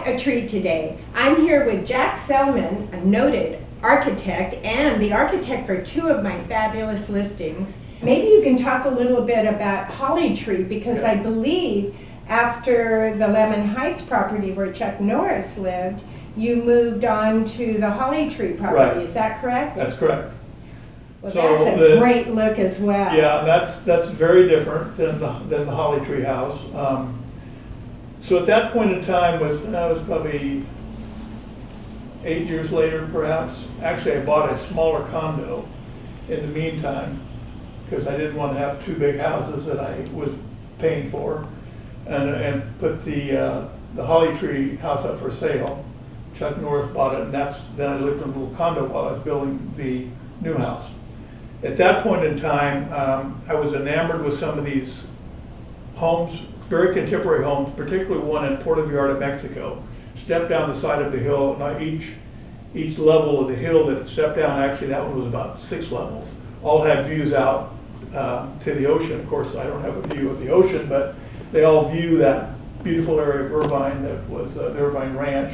a treat today. I'm here with Jack Selman, a noted architect and the architect for two of my fabulous listings. Maybe you can talk a little bit about Holly Tree, because I believe after the Lemon Heights property where Chuck Norris lived, you moved on to the Holly Tree property. Is that correct? That's correct. Well, so that's a great look as well. Yeah, that's very different than the Holly Tree house. So at that point in time was probably 8 years later, perhaps. Actually, I bought a smaller condo in the meantime because I didn't want to have two big houses that I was paying for, and put the Holly Tree house up for sale. Chuck Norris bought it, and then I lived in a little condo while I was building the new house. At that point in time, I was enamored with some of these homes, very contemporary homes, particularly one in Puerto Vallarta, Mexico. Stepped down the side of the hill, and each level of the hill that it stepped down, actually that one was about 6 levels, all had views out to the ocean. Of course, I don't have a view of the ocean, but they all view that beautiful area of Irvine that was the Irvine Ranch.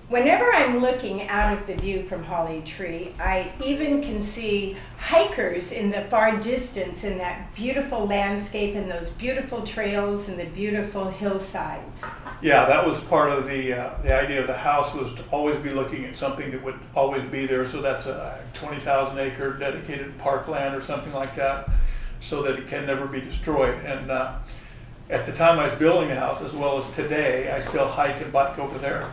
Whenever I'm looking out at the view from Holly Tree, I even can see hikers in the far distance in that beautiful landscape and those beautiful trails and the beautiful hillsides. Yeah, that was part of the idea of the house, was to always be looking at something that would always be there. So that's a 20,000 acre dedicated parkland or something like that, so that it can never be destroyed. And at the time I was building the house, as well as today, I still hike and bike over there.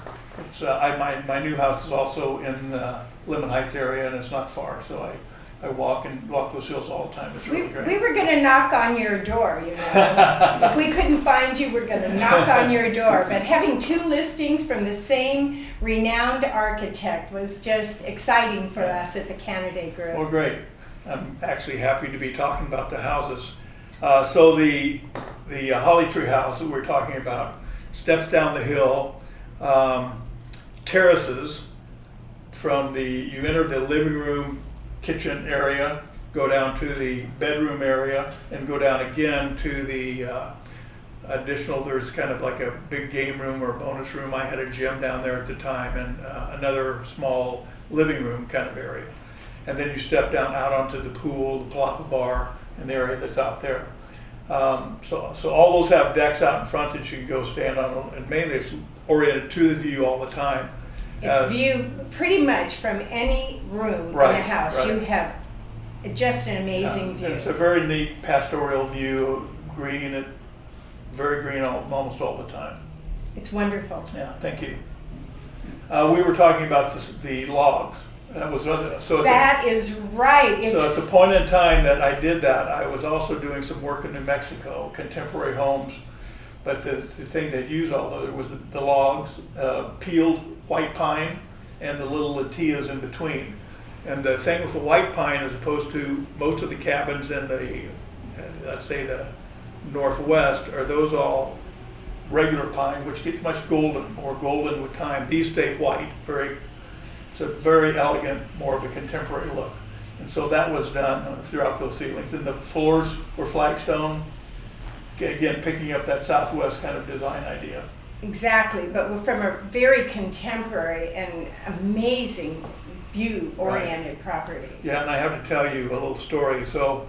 It's my new house is also in the Lemon Heights area, and it's not far, so I walk those hills all the time. It's really great. We were going to knock on your door, you know. If we couldn't find you, we're going to knock on your door. But having two listings from the same renowned architect was just exciting for us at the Canaday Group. Well, great. I'm actually happy to be talking about the houses. So the Holly Tree house that we're talking about steps down the hill. Terraces from you enter the living room, kitchen area, go down to the bedroom area, and go down again to the additional, there's kind of like a big game room or bonus room. I had a gym down there at the time, and another small living room kind of area. And then you step down out onto the pool, the palapa bar, and the area that's out there. So all those have decks out in front that you can go stand on, and mainly it's oriented to the view all the time. It's view pretty much from any room in the house. You have just an amazing view. It's a very neat pastoral view, green, very green almost all the time. It's wonderful. Yeah, thank you. We were talking about the logs. That was that is right. So at the point in time that I did that, I was also doing some work in New Mexico, contemporary homes. But the thing that used all of it was the logs, peeled white pine, and the little latillas in between. And the thing with the white pine, as opposed to most of the cabins in let's say the Northwest, are those all regular pine, which gets much more golden with time. These stay white, it's a very elegant, more of a contemporary look. And so that was done throughout those ceilings. And the floors were flagstone, again, picking up that Southwest kind of design idea. Exactly, but from a very contemporary and amazing view-oriented property. Yeah, and I have to tell you a little story. So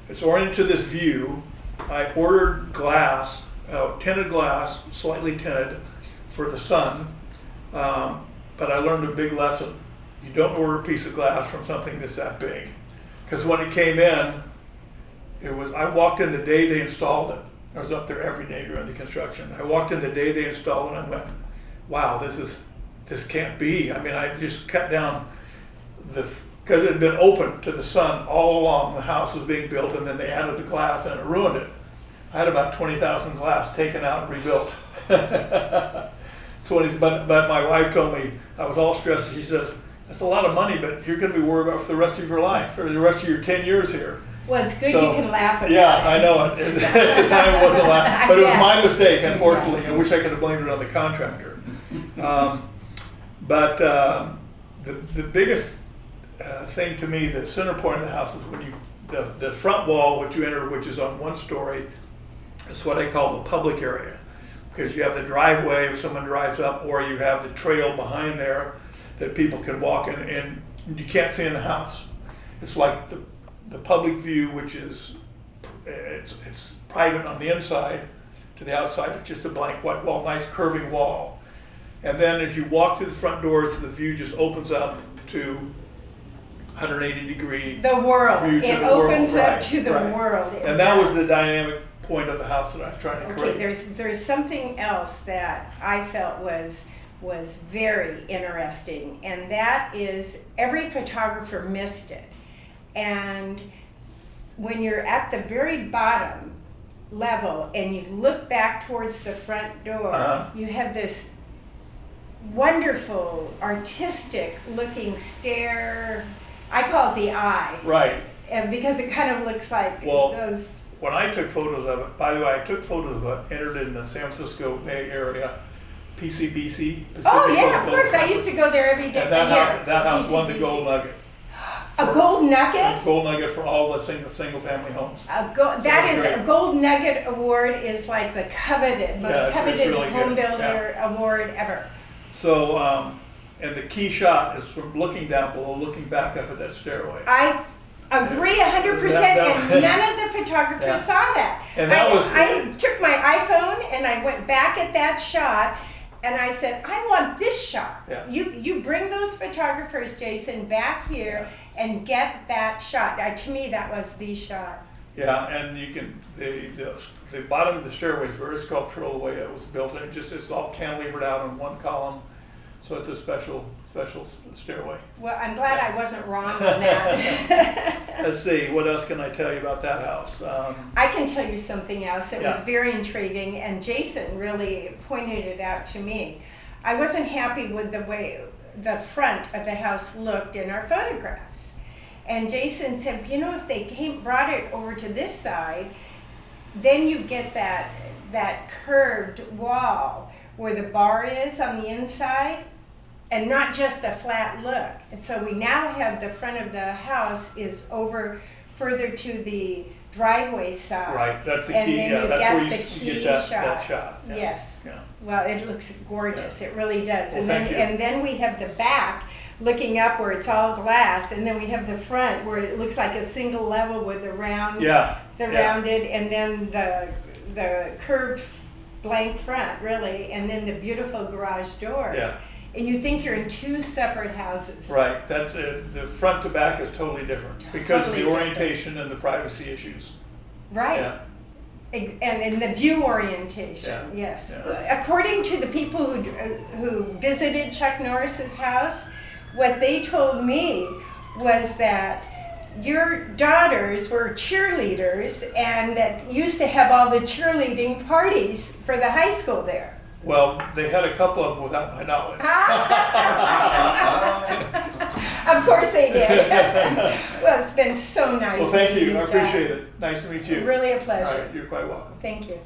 it's oriented to this view. I ordered glass, tinted glass, slightly tinted, for the sun. But I learned a big lesson. You don't order a piece of glass from something that's that big. Because when it came in, I walked in the day they installed it. I was up there every day during the construction. I walked in the day they installed it, and I went, wow, this can't be. I mean, I just cut down because it had been open to the sun all along. The house was being built, and then they added the glass, and it ruined it. I had about 20,000 glass taken out and rebuilt. But my wife told me, I was all stressed. She says, that's a lot of money, but you're going to be worried about it for the rest of your life, or the rest of your 10 years here. Well, it's good you can laugh at Yeah, that. I know. At the time it wasn't laughing, but it was my mistake, unfortunately. I wish I could have blamed it on the contractor. But the biggest thing to me, the center point of the house is when the front wall, which you enter, which is on one story, is what I call the public area. because you have the driveway if someone drives up, or you have the trail behind there that people can walk in, and you can't see in the house. It's like the public view, which is, it's private on the inside to the outside. It's just a blank white wall, nice curving wall. And then as you walk through the front doors, the view just opens up to 180 degree. The world. view to It the world. opens Right, up to the right. world. It And that was the does. dynamic point of the house that I was trying to create. Okay, there's something else that I felt was very interesting, and that is every photographer missed it. And when you're at the very bottom level and you look back towards the front door, you have this wonderful, artistic looking stair. I call it the eye. Right. And because it kind of looks like Well, those. When I took photos of it, by the way, I took photos of it, entered in the San Francisco Bay Area, PCBC. Oh yeah, of course. I used to go there every day. And that house won the PCBC. gold nugget. A gold nugget? Gold nugget for all the single family homes. That is great. a gold nugget award is like the coveted, most Yeah, it's coveted really home good. builder award ever. So, and the key shot is from looking down below, looking back up at that stairway. I agree 100%, That- and none of the photographers Yeah. saw that. And that was- I took my iPhone and I went back at that shot, and I said, I want this shot. Yeah. You bring those photographers, Jason, back here and get that shot. To me, that was the shot. Yeah, and you can, the bottom of the stairway is very sculptural the way it was built. And it's all cantilevered out on one column. So it's a special stairway. Well, I'm glad I wasn't wrong on that. Let's see, what else can I tell you about that house? I can tell you something else that was Yeah. very intriguing, and Jason really pointed it out to me. I wasn't happy with the way the front of the house looked in our photographs. And Jason said, you know, if they brought it over to this side, then you get that curved wall where the bar is on the inside, and not just the flat look. And so we now have the front of the house is over further to the driveway side. Right, that's the And key, then yeah, you that's get where the you key get that shot. shot. Yeah. Yes. Yeah. Well, it looks gorgeous. It really does. Well, and thank you. then we have the back looking up where it's all glass, and then we have the front where it looks like a single level with the round, rounded, and then the curved blank front, really, and then the beautiful garage doors. Yeah. And you think you're in two separed houses. Right, that's it. The front to back is totally different because of Totally the different. orientation and the privacy issues. Right. Yeah. And in the view orientation, Yeah. yes. Yeah. According to the people who visited Chuck Norris's house, what they told me was that your daughters were cheerleaders and that used to have all the cheerleading parties for the high school there. Well, they had a couple of them without my knowledge. Of course they did. Well, it's been so nice. Well, thank meeting you. I Jack. appreciate it. Nice to meet you. Really a All pleasure. right, you're quite welcome. Thank you.